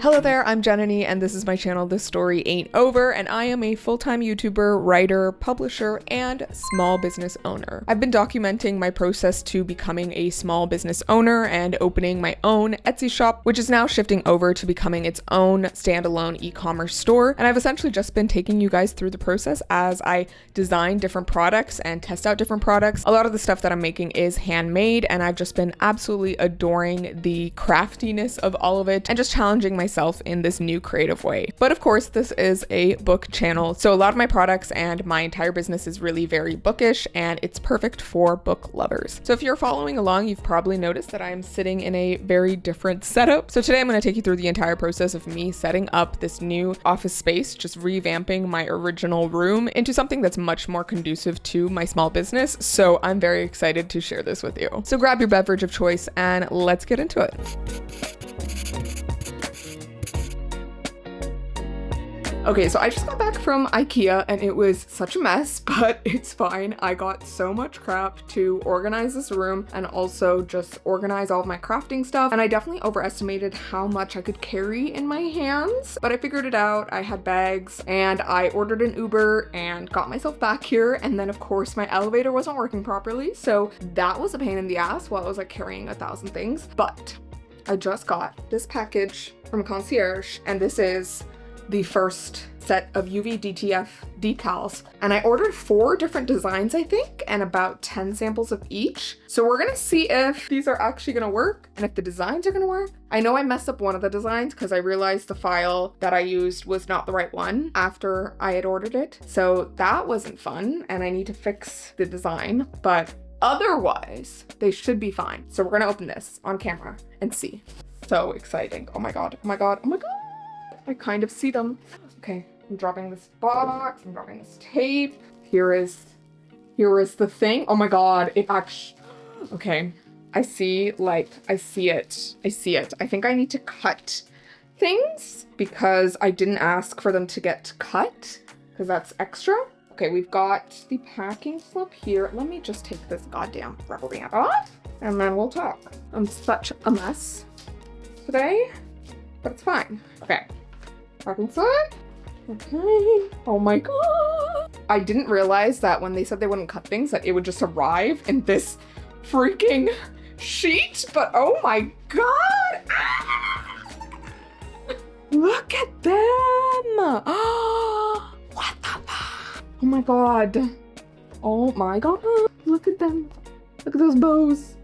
Hello there, I'm JEN-nuh-nee, and this is my channel, This Story Ain't Over, and I am a full-time YouTuber, writer, publisher, and small business owner. I've been documenting my process to becoming a small business owner and opening my own Etsy shop, which is now shifting over to becoming its own standalone e-commerce store, and I've essentially just been taking you guys through the process as I design different products and test out different products. A lot of the stuff that I'm making is handmade, and I've just been absolutely adoring the craftiness of all of it and just challenging myself in this new creative way. But of course, this is a book channel, so a lot of my products and my entire business is really very bookish, and it's perfect for book lovers. So if you're following along, you've probably noticed that I am sitting in a very different setup. So today I'm going to take you through the entire process of me setting up this new office space, just revamping my original room into something that's much more conducive to my small business. So I'm very excited to share this with you. So grab your beverage of choice and let's get into it. Okay, so I just got back from IKEA and it was such a mess, but it's fine. I got so much crap to organize this room and also just organize all of my crafting stuff. And I definitely overestimated how much I could carry in my hands, but I figured it out. I had bags and I ordered an Uber and got myself back here. And then of course my elevator wasn't working properly. So that was a pain in the ass while I was like carrying 1,000 things. But I just got this package from concierge, and this is the first set of UV DTF decals, and I ordered 4 different designs, I think, and about 10 samples of each. So we're gonna see if these are actually gonna work and if the designs are gonna work. I know I messed up one of the designs because I realized the file that I used was not the right one after I had ordered it. So that wasn't fun, and I need to fix the design, but otherwise they should be fine. So we're gonna open this on camera and see. So exciting. Oh my god, oh my god, oh my god. I kind of see them. Okay, I'm dropping this box, I'm dropping this tape. Here is the thing. Oh my god, it actually, okay. I see it. I see it. I think I need to cut things because I didn't ask for them to get cut because that's extra. Okay, we've got the packing slip here. Let me just take this goddamn rubber band off and then we'll talk. I'm such a mess today, but it's fine. Okay. Packing slip. Okay. Oh my god. I didn't realize that when they said they wouldn't cut things that it would just arrive in this freaking sheet, but oh my god. Ah! Look at them. Oh, what the fuck? Oh my god. Oh my god. Look at them. Look at those bows.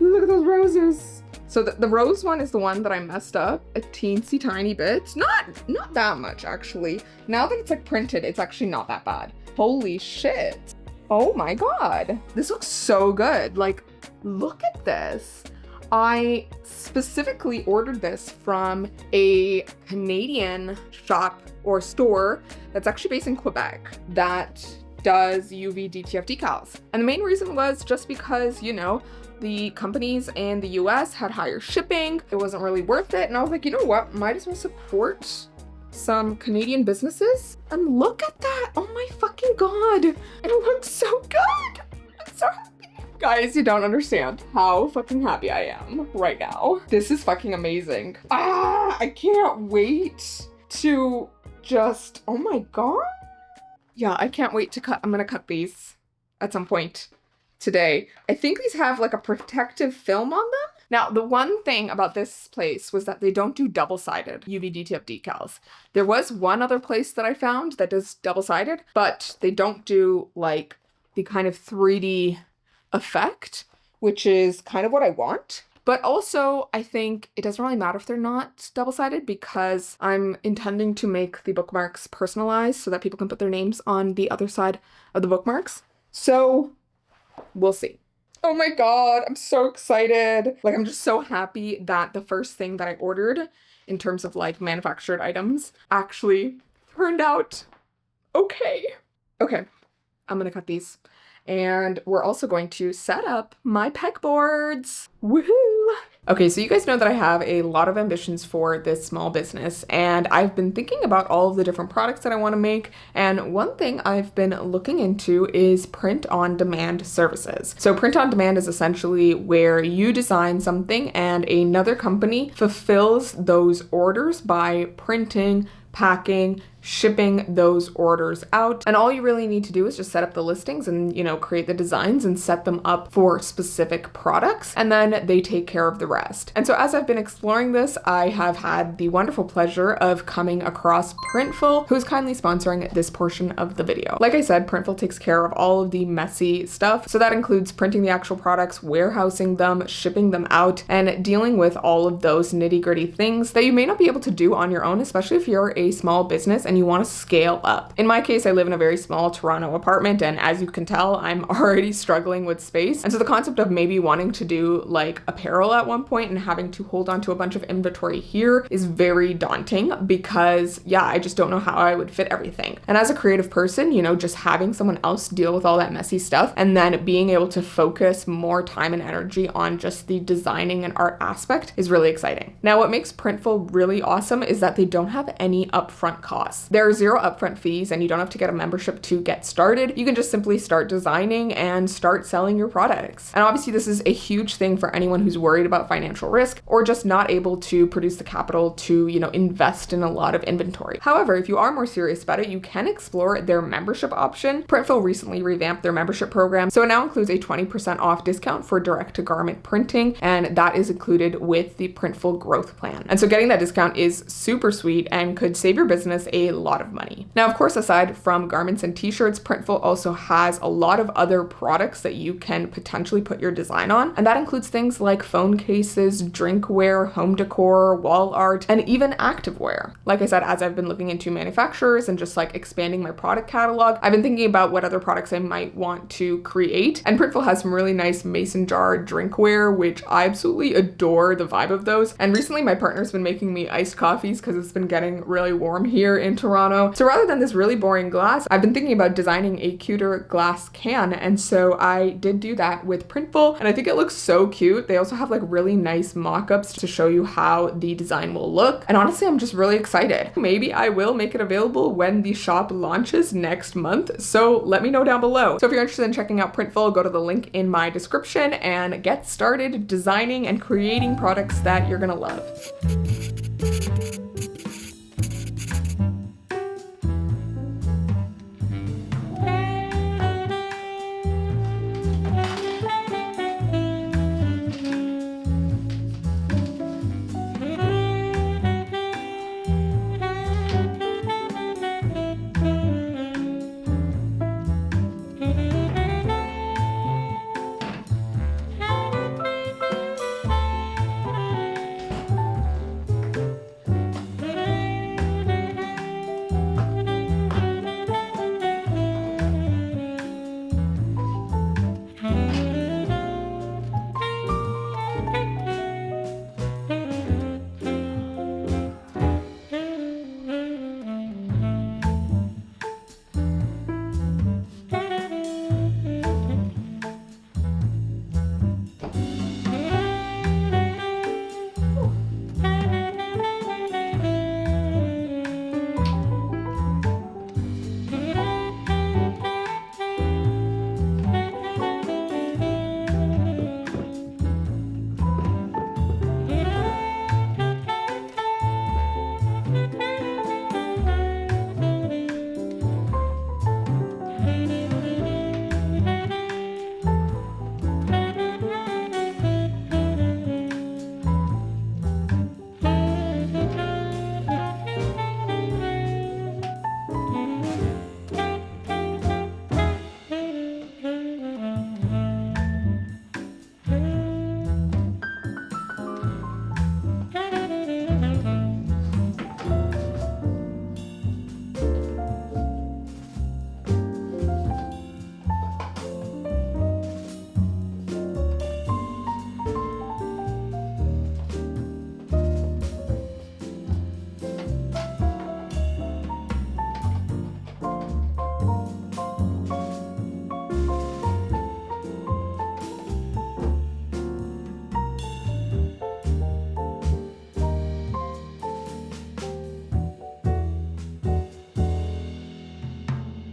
Look at those roses. So the rose one is the one that I messed up a teensy tiny bit. Not that much, actually. Now that it's like printed, it's actually not that bad. Holy shit. Oh my god. This looks so good. Like, look at this. I specifically ordered this from a Canadian shop or store that's actually based in Quebec that does UV DTF decals. And the main reason was just because, you know, the companies in the US had higher shipping. It wasn't really worth it. And I was like, you know what? Might as well support some Canadian businesses. And look at that. Oh my fucking god. It looks so good. I'm so happy. Guys, you don't understand how fucking happy I am right now. This is fucking amazing. I can't wait to just, oh my god. Yeah, I can't wait to cut. I'm gonna cut these at some point today. I think these have like a protective film on them. Now, the one thing about this place was that they don't do double-sided UV DTF decals. There was one other place that I found that does double-sided, but they don't do like the kind of 3D effect, which is kind of what I want. But also, I think it doesn't really matter if they're not double-sided because I'm intending to make the bookmarks personalized so that people can put their names on the other side of the bookmarks. So we'll see. Oh my god, I'm so excited. Like, I'm just so happy that the first thing that I ordered in terms of like manufactured items actually turned out okay. Okay, I'm gonna cut these And we're also going to set up my pegboards. Woohoo! Okay, so you guys know that I have a lot of ambitions for this small business, and I've been thinking about all of the different products that I want to make, and one thing I've been looking into is print-on-demand services. So print-on-demand is essentially where you design something and another company fulfills those orders by printing, packing, shipping those orders out. And all you really need to do is just set up the listings and, create the designs and set them up for specific products. And then they take care of the rest. And so as I've been exploring this, I have had the wonderful pleasure of coming across Printful, who's kindly sponsoring this portion of the video. Like I said, Printful takes care of all of the messy stuff. So that includes printing the actual products, warehousing them, shipping them out, and dealing with all of those nitty-gritty things that you may not be able to do on your own, especially if you're a small business and you want to scale up. In my case, I live in a very small Toronto apartment, and as you can tell, I'm already struggling with space. And so the concept of maybe wanting to do like apparel at one point and having to hold on to a bunch of inventory here is very daunting because, yeah, I just don't know how I would fit everything. And as a creative person, just having someone else deal with all that messy stuff and then being able to focus more time and energy on just the designing and art aspect is really exciting. Now, what makes Printful really awesome is that they don't have any upfront costs. There are 0 upfront fees, and you don't have to get a membership to get started. You can just simply start designing and start selling your products. And obviously this is a huge thing for anyone who's worried about financial risk or just not able to produce the capital to, invest in a lot of inventory. However, if you are more serious about it, you can explore their membership option. Printful recently revamped their membership program, so it now includes a 20% off discount for direct-to-garment printing, and that is included with the Printful growth plan. And so getting that discount is super sweet and could save your business a lot of money. Now, of course, aside from garments and t-shirts, Printful also has a lot of other products that you can potentially put your design on. And that includes things like phone cases, drinkware, home decor, wall art, and even activewear. Like I said, as I've been looking into manufacturers and just like expanding my product catalog, I've been thinking about what other products I might want to create. And Printful has some really nice mason jar drinkware, which I absolutely adore the vibe of those. And recently my partner's been making me iced coffees because it's been getting really warm here in Toronto. So rather than this really boring glass, I've been thinking about designing a cuter glass can. And so I did do that with Printful, and I think it looks so cute. They also have like really nice mock-ups to show you how the design will look. And honestly, I'm just really excited. Maybe I will make it available when the shop launches next month. So let me know down below. So if you're interested in checking out Printful, go to the link in my description and get started designing and creating products that you're gonna love.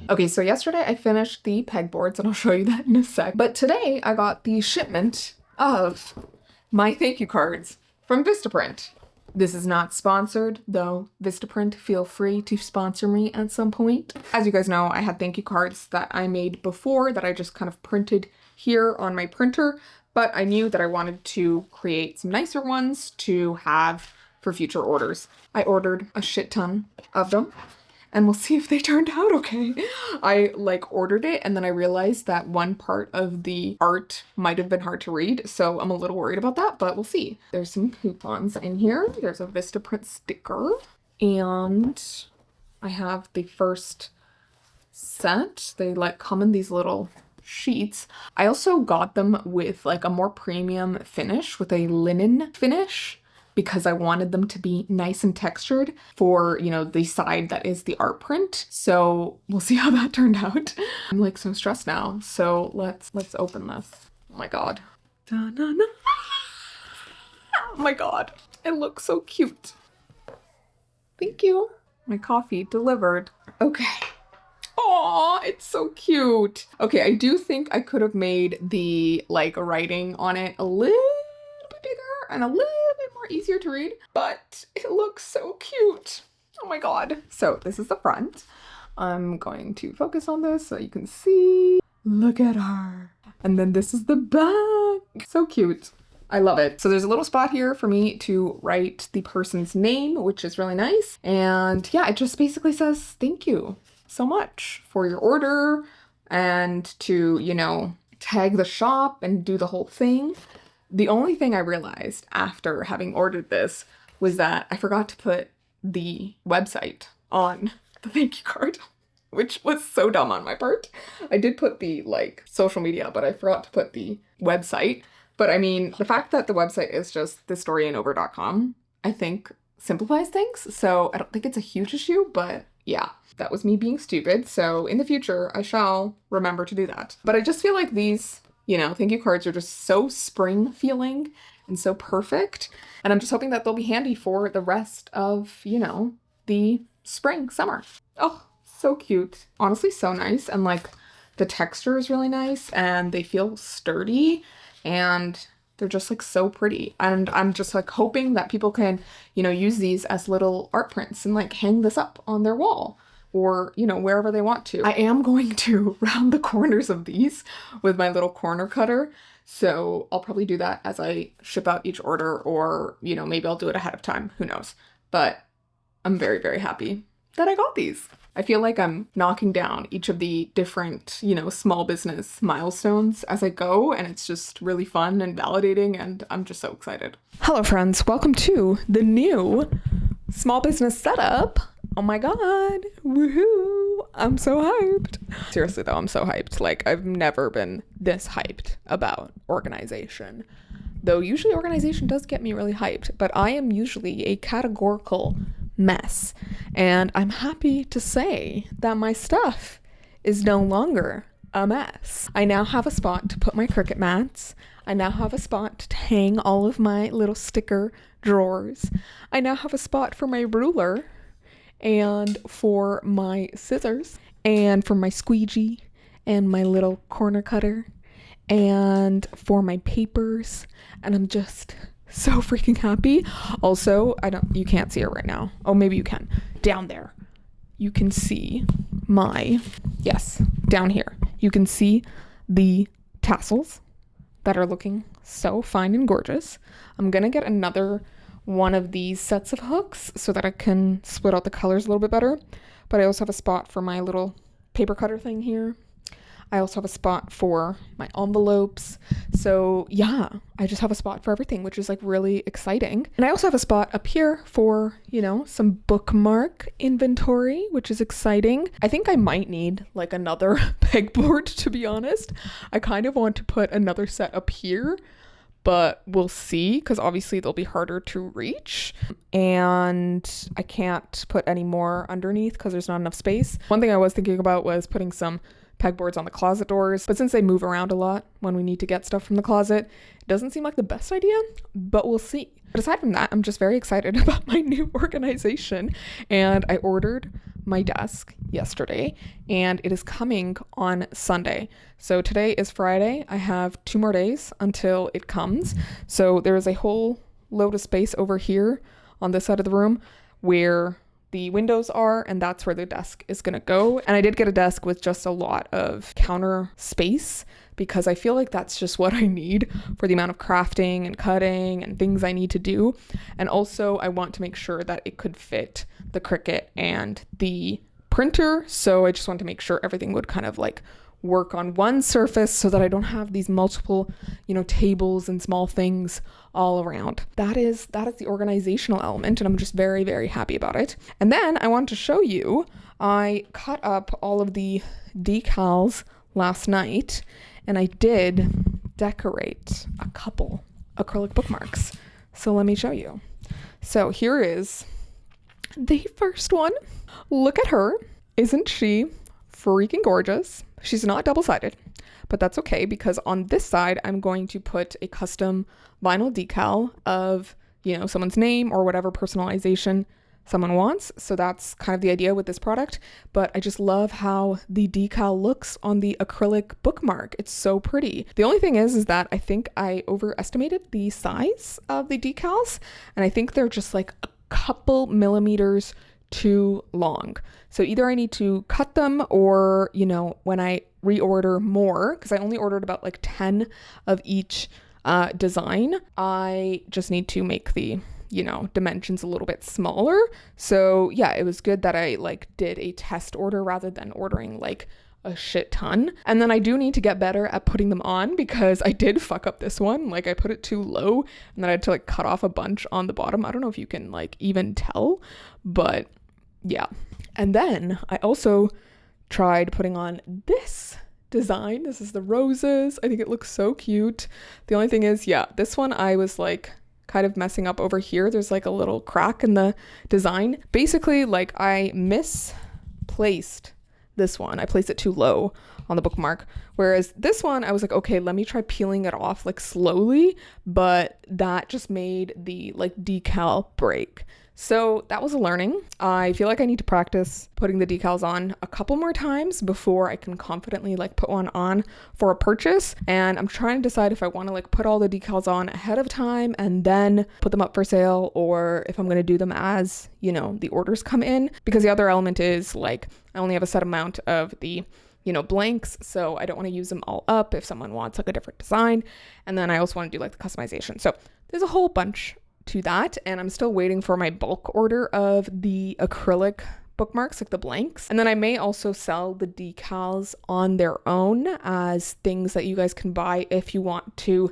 Okay, so yesterday I finished the pegboards and I'll show you that in a sec. But today I got the shipment of my thank you cards from Vistaprint. This is not sponsored, though. Vistaprint, feel free to sponsor me at some point. As you guys know, I had thank you cards that I made before that I just kind of printed here on my printer, but I knew that I wanted to create some nicer ones to have for future orders. I ordered a shit ton of them, and we'll see if they turned out okay. I ordered it and then I realized that one part of the art might have been hard to read, so I'm a little worried about that, but we'll see. There's some coupons in here. There's a Vistaprint sticker, and I have the first set. They come in these little sheets. I also got them with a more premium finish, with a linen finish, because I wanted them to be nice and textured for, the side that is the art print. So we'll see how that turned out. I'm so stressed now. So let's open this. Oh my God. Da-na-na. Oh my God. It looks so cute. Thank you. My coffee delivered. Okay. Oh, it's so cute. Okay, I do think I could have made the writing on it a little bit bigger and a little bit more easier to read, but it looks so cute. Oh my God. So this is the front. I'm going to focus on this so you can see. Look at her. And then this is the back. So cute. I love it. So there's a little spot here for me to write the person's name, which is really nice. And yeah, it just basically says thank you so much for your order, and to, tag the shop and do the whole thing. The only thing I realized after having ordered this was that I forgot to put the website on the thank you card, which was so dumb on my part. I did put the social media, but I forgot to put the website. But I mean, the fact that the website is just thisstoryaintover.com, I think simplifies things. So I don't think it's a huge issue, but yeah, that was me being stupid. So in the future, I shall remember to do that. But I just feel like these thank you cards are just so spring feeling and so perfect. And I'm just hoping that they'll be handy for the rest of, the spring, summer. Oh, so cute. Honestly, so nice. And the texture is really nice and they feel sturdy and they're just so pretty. And I'm just hoping that people can, use these as little art prints and hang this up on their wall, or, wherever they want to. I am going to round the corners of these with my little corner cutter. So I'll probably do that as I ship out each order, or, maybe I'll do it ahead of time. Who knows? But I'm very, very happy that I got these. I feel like I'm knocking down each of the different, small business milestones as I go, and it's just really fun and validating, and I'm just so excited. Hello, friends. Welcome to the new small business setup. Oh my God. Woohoo. I'm so hyped. Seriously though, I'm so hyped. I've never been this hyped about organization. Though usually organization does get me really hyped, but I am usually a categorical mess. And I'm happy to say that my stuff is no longer a mess. I now have a spot to put my Cricut mats. I now have a spot to hang all of my little sticker drawers. I now have a spot for my ruler, and for my scissors, and for my squeegee, and my little corner cutter, and for my papers, and I'm just so freaking happy. Also, you can't see it right now. Oh, maybe you can. Down there, you can see down here, you can see the tassels that are looking so fine and gorgeous. I'm gonna get another one of these sets of hooks so that I can split out the colors a little bit better. But I also have a spot for my little paper cutter thing here. I also have a spot for my envelopes. So yeah, I just have a spot for everything, which is really exciting. And I also have a spot up here for, some bookmark inventory, which is exciting. I think I might need another pegboard, to be honest. I kind of want to put another set up here, but we'll see, because obviously they'll be harder to reach, and I can't put any more underneath because there's not enough space. One thing I was thinking about was putting some pegboards on the closet doors, but since they move around a lot when we need to get stuff from the closet, it doesn't seem like the best idea, but we'll see. But aside from that, I'm just very excited about my new organization, and I ordered my desk yesterday and it is coming on Sunday. So today is Friday. I have 2 more days until it comes. So there is a whole load of space over here on this side of the room where the windows are, and that's where the desk is gonna go. And I did get a desk with just a lot of counter space because I feel like that's just what I need for the amount of crafting and cutting and things I need to do. And also I want to make sure that it could fit the Cricut and the printer. So I just want to make sure everything would kind of like work on one surface so that I don't have these multiple, tables and small things all around. That is the organizational element, and I'm just very, very happy about it. And then I want to show you, I cut up all of the decals last night, and I did decorate a couple acrylic bookmarks. So let me show you. So here is the first one. Look at her. Isn't she freaking gorgeous? She's not double-sided, but that's okay because on this side, I'm going to put a custom vinyl decal of, someone's name or whatever personalization someone wants. So that's kind of the idea with this product, but I just love how the decal looks on the acrylic bookmark. It's so pretty. The only thing is that I think I overestimated the size of the decals, and I think they're just like a couple millimeters too long. So either I need to cut them or, when I reorder more, because I only ordered about like 10 of each design, I just need to make the, dimensions a little bit smaller. So yeah, it was good that I did a test order rather than ordering a shit ton. And then I do need to get better at putting them on because I did fuck up this one. I put it too low and then I had to cut off a bunch on the bottom. I don't know if you can even tell, but yeah. And then I also tried putting on this design. This is the roses. I think it looks so cute. The only thing is, this one I was kind of messing up over here. There's a little crack in the design. Basically, I misplaced this one. I placed it too low on the bookmark. Whereas this one, I was okay, let me try peeling it off slowly, but that just made the decal break. So that was a learning. I feel like I need to practice putting the decals on a couple more times before I can confidently put one on for a purchase. And I'm trying to decide if I want to put all the decals on ahead of time and then put them up for sale, or if I'm going to do them as, the orders come in. Because the other element is I only have a set amount of the blanks, so I don't want to use them all up if someone wants a different design. And then I also want to do the customization. So there's a whole bunch to that, and I'm still waiting for my bulk order of the acrylic bookmarks, the blanks. And then I may also sell the decals on their own as things that you guys can buy if you want to,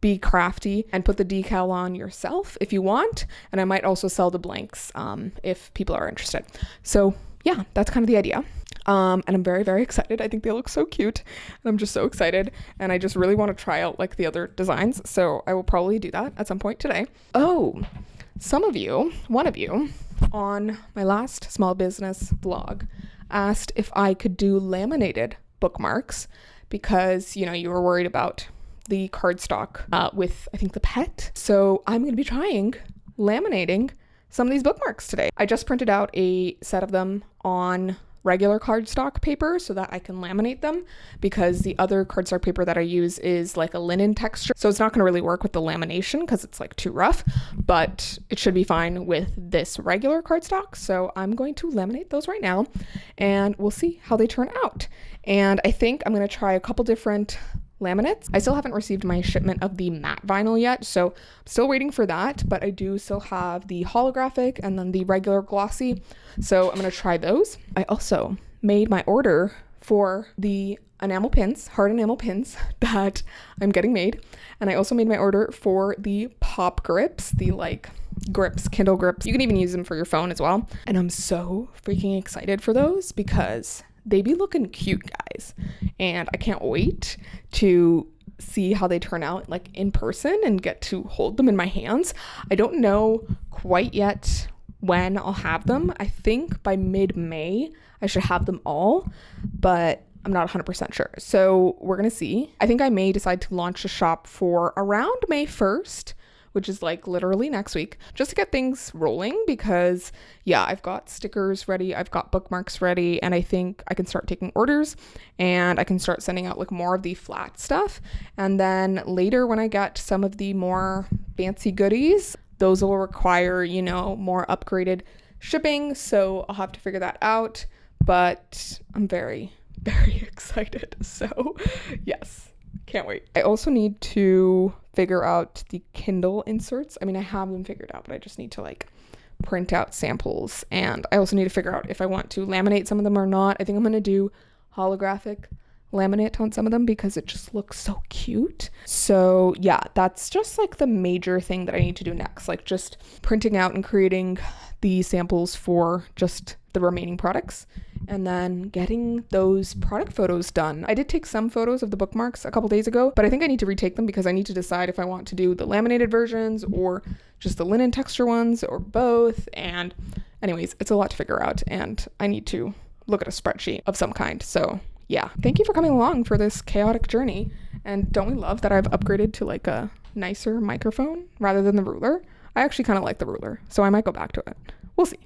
be crafty and put the decal on yourself if you want. And I might also sell the blanks if people are interested. So yeah, that's kind of the idea. And I'm very, very excited. I think they look so cute and I'm just so excited. And I just really want to try out the other designs. So I will probably do that at some point today. Oh, one of you on my last small business vlog asked if I could do laminated bookmarks because, you were worried about the cardstock with, I think, the pet. So I'm going to be trying laminating some of these bookmarks today. I just printed out a set of them on regular cardstock paper so that I can laminate them because the other cardstock paper that I use is a linen texture. So it's not going to really work with the lamination because it's too rough, but it should be fine with this regular cardstock. So I'm going to laminate those right now and we'll see how they turn out. And I think I'm going to try a couple different laminates. I still haven't received my shipment of the matte vinyl yet, so I'm still waiting for that, but I do still have the holographic and then the regular glossy, so I'm going to try those. I also made my order for the enamel pins, hard enamel pins that I'm getting made, and I also made my order for the pop grips, the grips, Kindle grips. You can even use them for your phone as well, and I'm so freaking excited for those because they be looking cute, guys, and I can't wait to see how they turn out in person and get to hold them in my hands. I don't know quite yet when I'll have them. I think by mid-May I should have them all, but I'm not 100% sure. So we're gonna see. I think I may decide to launch a shop for around May 1st which is like literally next week, just to get things rolling because yeah, I've got stickers ready, I've got bookmarks ready, and I think I can start taking orders and I can start sending out like more of the flat stuff. And then later when I get some of the more fancy goodies, those will require, you know, more upgraded shipping. So I'll have to figure that out, but I'm very, very excited. So yes, can't wait. I also need to figure out the Kindle inserts. I mean, I have them figured out, but I just need to like print out samples. And I also need to figure out if I want to laminate some of them or not. I think I'm going to do holographic laminate on some of them because it just looks so cute. So yeah, that's just like the major thing that I need to do next, like just printing out and creating the samples for just the remaining products and then getting those product photos done. I did take some photos of the bookmarks a couple days ago, but I think I need to retake them because I need to decide if I want to do the laminated versions or just the linen texture ones or both. And anyways, it's a lot to figure out and I need to look at a spreadsheet of some kind. So yeah, thank you for coming along for this chaotic journey. And don't we love that I've upgraded to like a nicer microphone rather than the ruler? I actually kind of like the ruler, so I might go back to it. We'll see.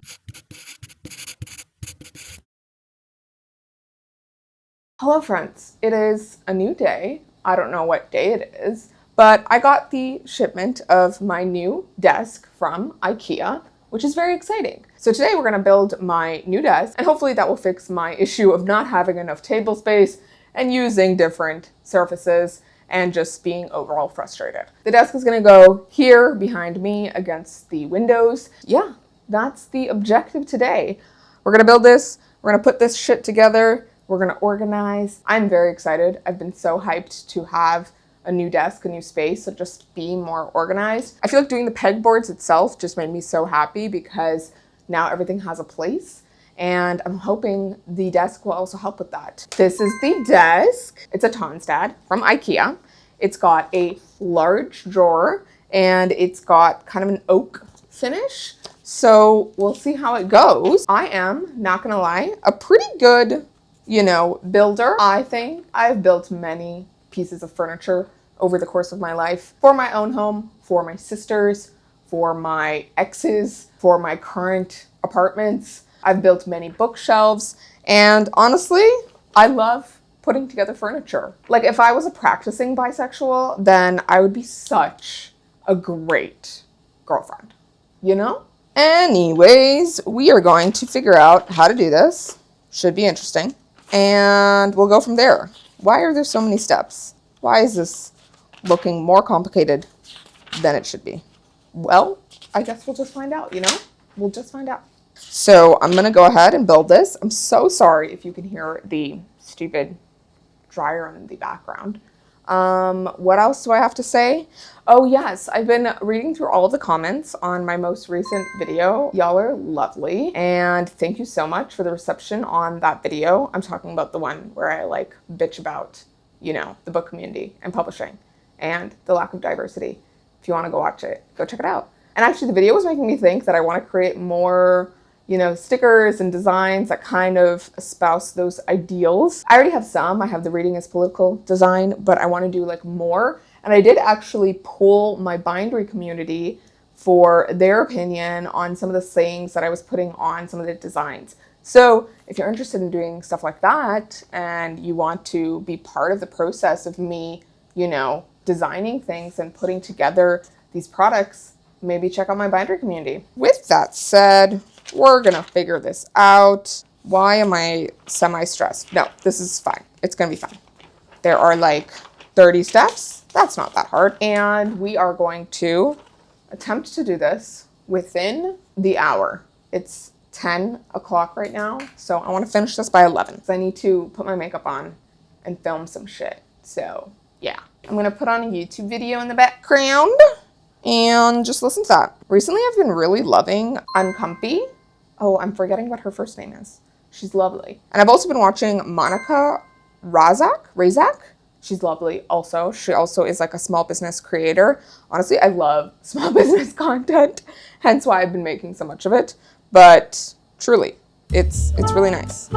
Hello friends, it is a new day. I don't know what day it is, but I got the shipment of my new desk from IKEA, which is very exciting. So today we're gonna build my new desk and hopefully that will fix my issue of not having enough table space and using different surfaces and just being overall frustrated. The desk is gonna go here behind me against the windows. Yeah, that's the objective today. We're gonna build this, we're gonna put this shit together, we're gonna organize. I'm very excited. I've been so hyped to have a new desk, a new space, so just be more organized. I feel like doing the pegboards itself just made me so happy because now everything has a place. And I'm hoping the desk will also help with that. This is the desk. It's a Tonstad from IKEA. It's got a large drawer and it's got kind of an oak finish. So we'll see how it goes. I am, not gonna lie, a pretty good, you know, builder. I think I've built many pieces of furniture over the course of my life for my own home, for my sisters, for my exes, for my current apartments. I've built many bookshelves, and honestly, I love putting together furniture. Like if I was a practicing bisexual, then I would be such a great girlfriend, you know? Anyways, we are going to figure out how to do this. Should be interesting. And we'll go from there. Why are there so many steps? Why is this looking more complicated than it should be? Well, I guess we'll just find out, you know? We'll just find out. So I'm gonna go ahead and build this. I'm so sorry if you can hear the stupid dryer in the background. What else do I have to say? Oh yes, I've been reading through all of the comments on my most recent video. Y'all are lovely, and thank you so much for the reception on that video. I'm talking about the one where I like bitch about, you know, the book community and publishing and the lack of diversity. If you want to go watch it, go check it out. And actually the video was making me think that I want to create more, you know, stickers and designs that kind of espouse those ideals. I already have some. I have the Reading is Political design, but I want to do like more. And I did actually poll my bindery community for their opinion on some of the sayings that I was putting on some of the designs. So if you're interested in doing stuff like that and you want to be part of the process of me, you know, designing things and putting together these products, maybe check out my bindery community. With that said, we're gonna figure this out. Why am I semi-stressed? No, this is fine. It's gonna be fine. There are like 30 steps. That's not that hard. And we are going to attempt to do this within the hour. It's 10 o'clock right now, so I want to finish this by 11. So I need to put my makeup on and film some shit. So yeah, I'm gonna put on a YouTube video in the background and just listen to that. Recently, I've been really loving Uncomfy. Oh, I'm forgetting what her first name is. She's lovely. And I've also been watching Monica Razak. She's lovely also. She also is like a small business creator. Honestly, I love small business content, hence why I've been making so much of it. But truly, it's really nice.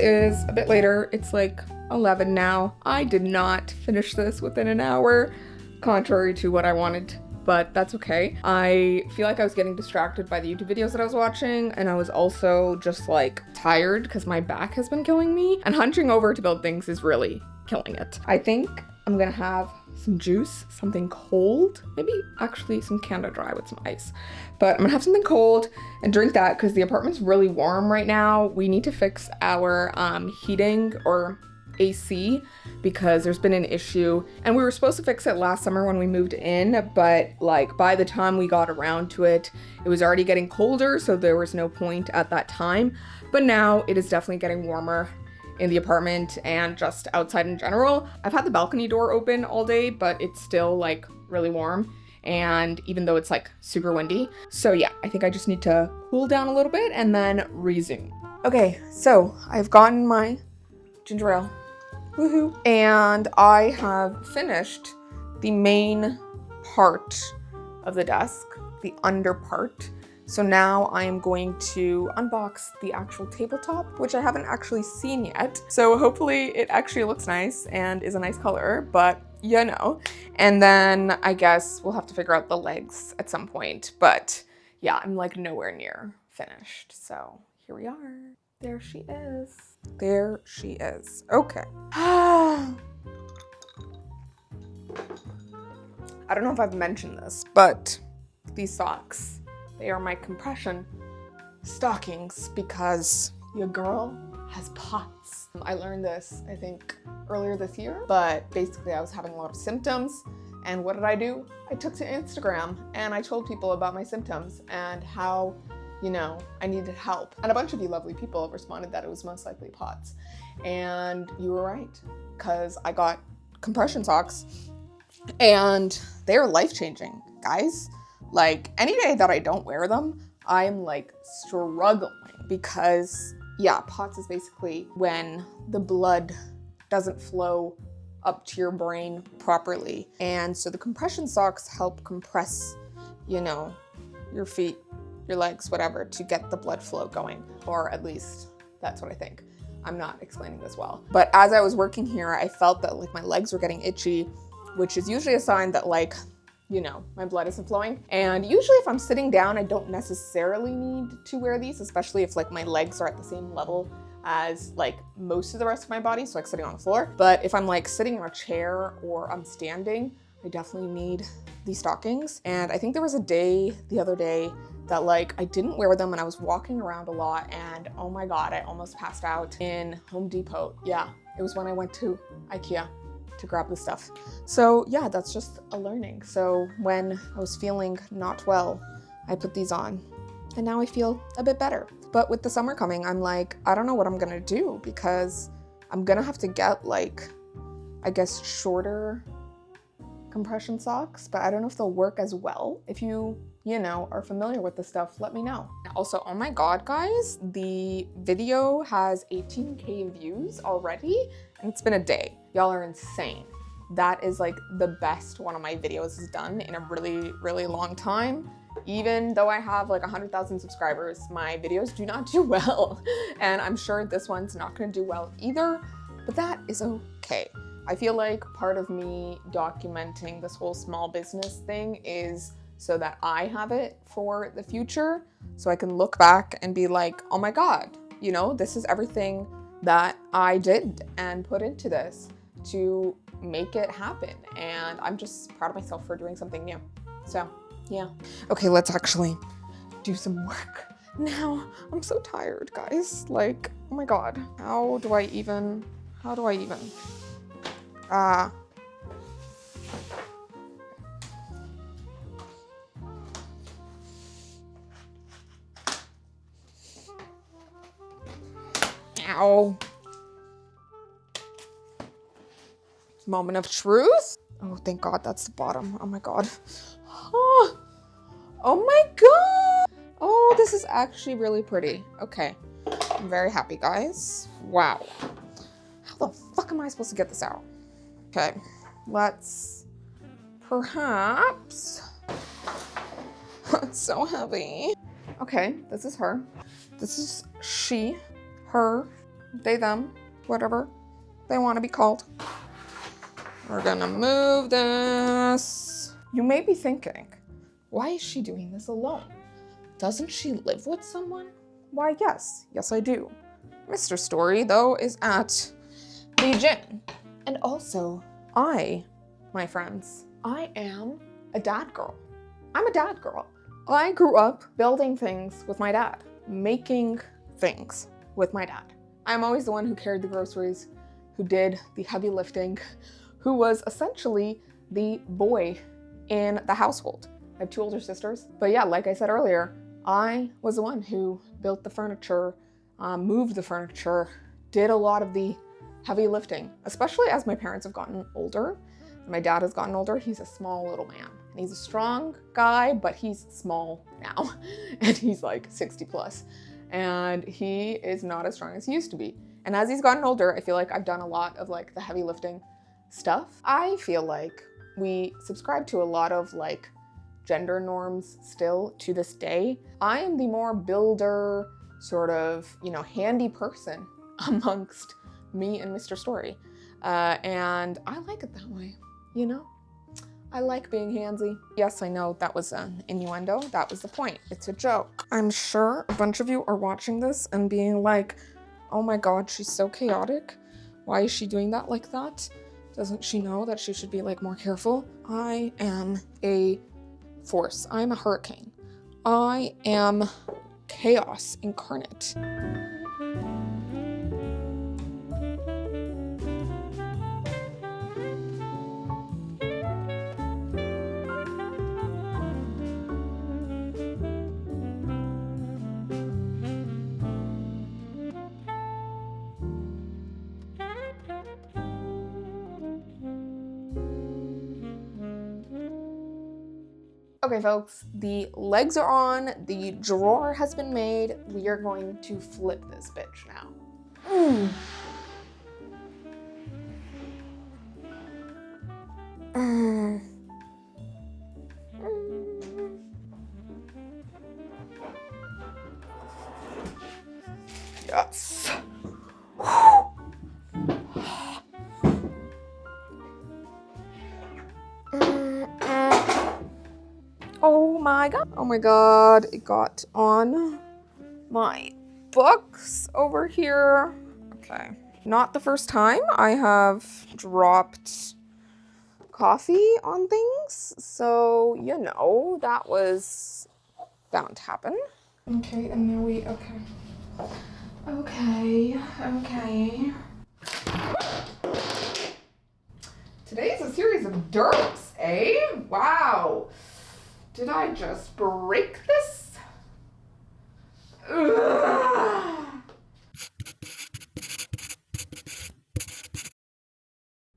it is a bit later. It's like 11 now. I did not finish this within an hour, contrary to what I wanted, but that's okay. I feel like I was getting distracted by the YouTube videos that I was watching, and I was also just like tired because my back has been killing me, and hunching over to build things is really killing it. I think I'm gonna have some juice, something cold, maybe actually some Canada Dry with some ice. But I'm gonna have something cold and drink that because the apartment's really warm right now. We need to fix our heating or AC because there's been an issue, and we were supposed to fix it last summer when we moved in, but like by the time we got around to it, it was already getting colder, so there was no point at that time. But now it is definitely getting warmer in the apartment and just outside in general. I've had the balcony door open all day, but it's still like really warm, and even though it's like super windy. So yeah, I think I just need to cool down a little bit and then resume. Okay, so I've gotten my ginger ale, woohoo, and I have finished the main part of the desk, the under part. So now I am going to unbox the actual tabletop, which I haven't actually seen yet. So hopefully it actually looks nice and is a nice color, but you know. And then I guess we'll have to figure out the legs at some point. But yeah, I'm like nowhere near finished. So here we are. There she is. There she is. Okay. I don't know if I've mentioned this, but these socks, they are my compression stockings because your girl has POTS. I learned this, I think, earlier this year, but basically I was having a lot of symptoms, and what did I do? I took to Instagram and I told people about my symptoms and how, you know, I needed help. And a bunch of you lovely people responded that it was most likely POTS. And you were right, because I got compression socks and they're life-changing, guys. Like, any day that I don't wear them, I'm like struggling because, yeah, POTS is basically when the blood doesn't flow up to your brain properly. And so the compression socks help compress, you know, your feet, your legs, whatever, to get the blood flow going, or at least that's what I think. I'm not explaining this well. But as I was working here, I felt that like my legs were getting itchy, which is usually a sign that like, you know, my blood isn't flowing. And usually if I'm sitting down, I don't necessarily need to wear these, especially if like my legs are at the same level as like most of the rest of my body, so like sitting on the floor. But if I'm like sitting in a chair or I'm standing, I definitely need these stockings. And I think there was a day the other day that like I didn't wear them and I was walking around a lot, and oh my God, I almost passed out in Home Depot. Yeah, it was when I went to IKEA to grab the stuff. So yeah, that's just a learning. So when I was feeling not well, I put these on and now I feel a bit better. But with the summer coming, I'm like, I don't know what I'm gonna do because I'm gonna have to get like, I guess, shorter compression socks, but I don't know if they'll work as well. If you know, are familiar with the stuff, let me know. Also, oh my God, guys, the video has 18K views already, and it's been a day. Y'all are insane. That is like the best one of my videos has done in a really, really long time. Even though I have like 100,000 subscribers, my videos do not do well. And I'm sure this one's not gonna do well either, but that is okay. I feel like part of me documenting this whole small business thing is so that I have it for the future, so I can look back and be like, oh my God, you know, this is everything that I did and put into this to make it happen. And I'm just proud of myself for doing something new. So yeah. Okay, let's actually do some work now. I'm so tired, guys. Like, oh my God, how do I even? Ow. Moment of truth. Oh, thank God, that's the bottom. Oh my God. Oh my God. Oh, this is actually really pretty. Okay, I'm very happy, guys. Wow. How the fuck am I supposed to get this out? Okay, let's perhaps. It's so heavy. Okay, this is her. This is she, her, they, them, whatever they want to be called. We're gonna move this. You may be thinking, why is she doing this alone? Doesn't she live with someone? Why, yes, I do. Mr. Story, though, is at the gym. And also, my friends, I am a dad girl. I'm a dad girl. I grew up building things with my dad, making things with my dad. I'm always the one who carried the groceries, who did the heavy lifting, who was essentially the boy in the household. I have 2 older sisters. But yeah, like I said earlier, I was the one who built the furniture, moved the furniture, did a lot of the heavy lifting, especially as my parents have gotten older. My dad has gotten older. He's a small little man. And he's a strong guy, but he's small now. And he's like 60 plus. And he is not as strong as he used to be. And as he's gotten older, I feel like I've done a lot of like the heavy lifting stuff. I feel like we subscribe to a lot of like gender norms still to this day. I am the more builder, sort of, handy person amongst me and Mr. Story. And I like it that way, I like being handsy. Yes, I know that was an innuendo. That was the point. It's a joke. I'm sure a bunch of you are watching this and being like, oh my God, she's so chaotic. Why is she doing that like that? Doesn't she know that she should be like more careful? I am a force. I'm a hurricane. I am chaos incarnate. Okay, folks, the legs are on, the drawer has been made. We are going to flip this bitch now. Yes. Oh my God, it got on my books over here. Okay, not the first time I have dropped coffee on things, so that was bound to happen. Okay, and now okay. Today's a series of derps, eh? Wow. Did I just break this? Ugh.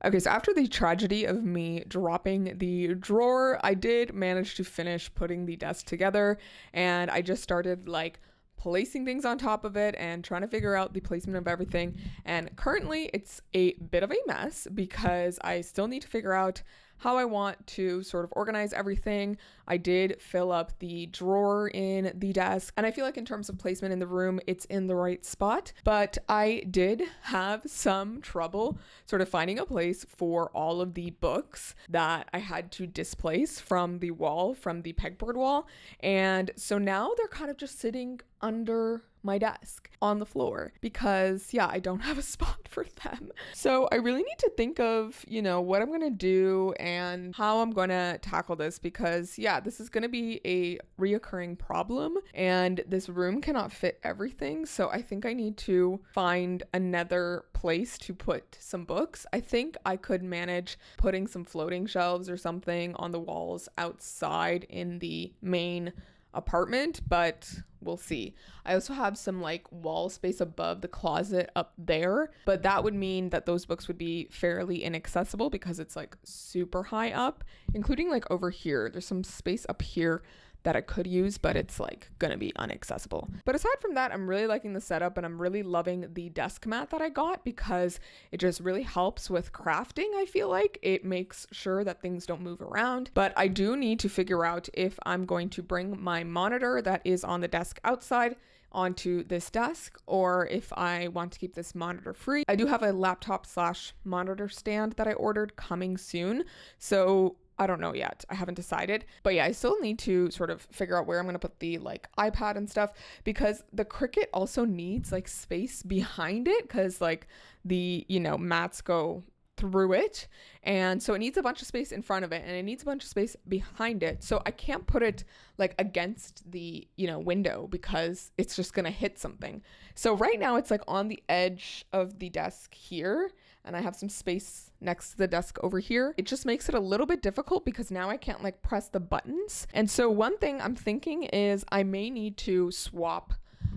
Okay, so after the tragedy of me dropping the drawer, I did manage to finish putting the desk together, and I just started like placing things on top of it and trying to figure out the placement of everything. And currently it's a bit of a mess because I still need to figure out how I want to sort of organize everything. I did fill up the drawer in the desk, and I feel like in terms of placement in the room, it's in the right spot, but I did have some trouble sort of finding a place for all of the books that I had to displace from the wall, from the pegboard wall. And so now they're kind of just sitting under my desk on the floor because I don't have a spot for them. So I really need to think of, what I'm gonna do and how I'm gonna tackle this because this is gonna be a reoccurring problem and this room cannot fit everything. So I think I need to find another place to put some books. I think I could manage putting some floating shelves or something on the walls outside in the main apartment, but we'll see. I also have some like wall space above the closet up there, but that would mean that those books would be fairly inaccessible because it's like super high up, including like over here. There's some space up here that I could use, but it's like gonna be inaccessible. But aside from that, I'm really liking the setup and I'm really loving the desk mat that I got because it just really helps with crafting. I feel like it makes sure that things don't move around, but I do need to figure out if I'm going to bring my monitor that is on the desk outside onto this desk, or if I want to keep this monitor free. I do have a laptop slash monitor stand that I ordered coming soon, so I don't know yet. I haven't decided. But yeah, I still need to sort of figure out where I'm going to put the like iPad and stuff, because the Cricut also needs like space behind it, because like the, you know, mats go through it, and so it needs a bunch of space in front of it, and it needs a bunch of space behind it. So I can't put it like against the, you know, window, because it's just gonna hit something. So right now it's like on the edge of the desk here, and I have some space next to the desk over here. It just makes it a little bit difficult because now I can't like press the buttons. And so one thing I'm thinking is I may need to swap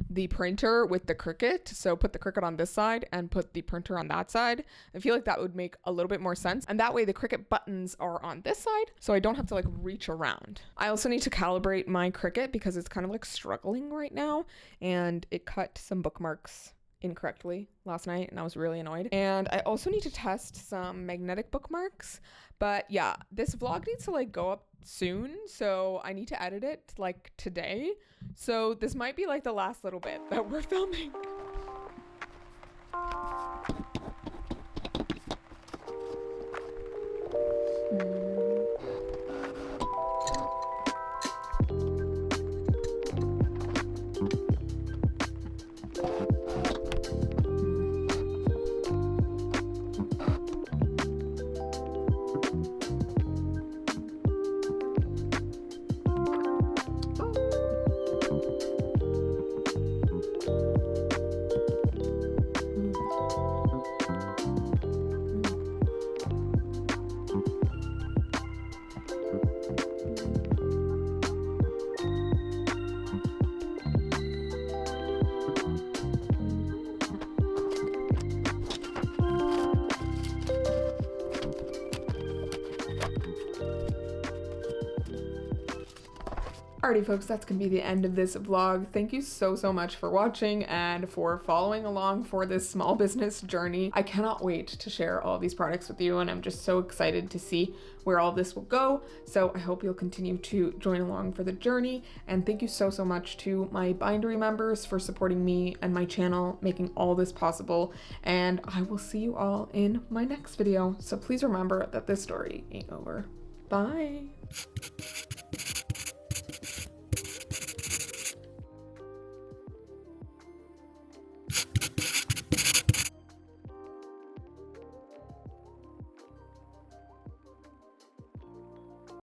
the printer with the Cricut. So put the Cricut on this side and put the printer on that side. I feel like that would make a little bit more sense. And that way the Cricut buttons are on this side, so I don't have to like reach around. I also need to calibrate my Cricut because it's kind of like struggling right now, and it cut some bookmarks incorrectly last night and I was really annoyed. And I also need to test some magnetic bookmarks. But yeah, this vlog needs to like go up soon, so I need to edit it like today. So this might be like the last little bit that we're filming. Alrighty folks, that's gonna be the end of this vlog. Thank you so much for watching and for following along for this small business journey. I cannot wait to share all these products with you, and I'm just so excited to see where all this will go. So I hope you'll continue to join along for the journey, and thank you so much to my bindery members for supporting me and my channel, making all this possible, and I will see you all in my next video. So please remember that this story ain't over. Bye.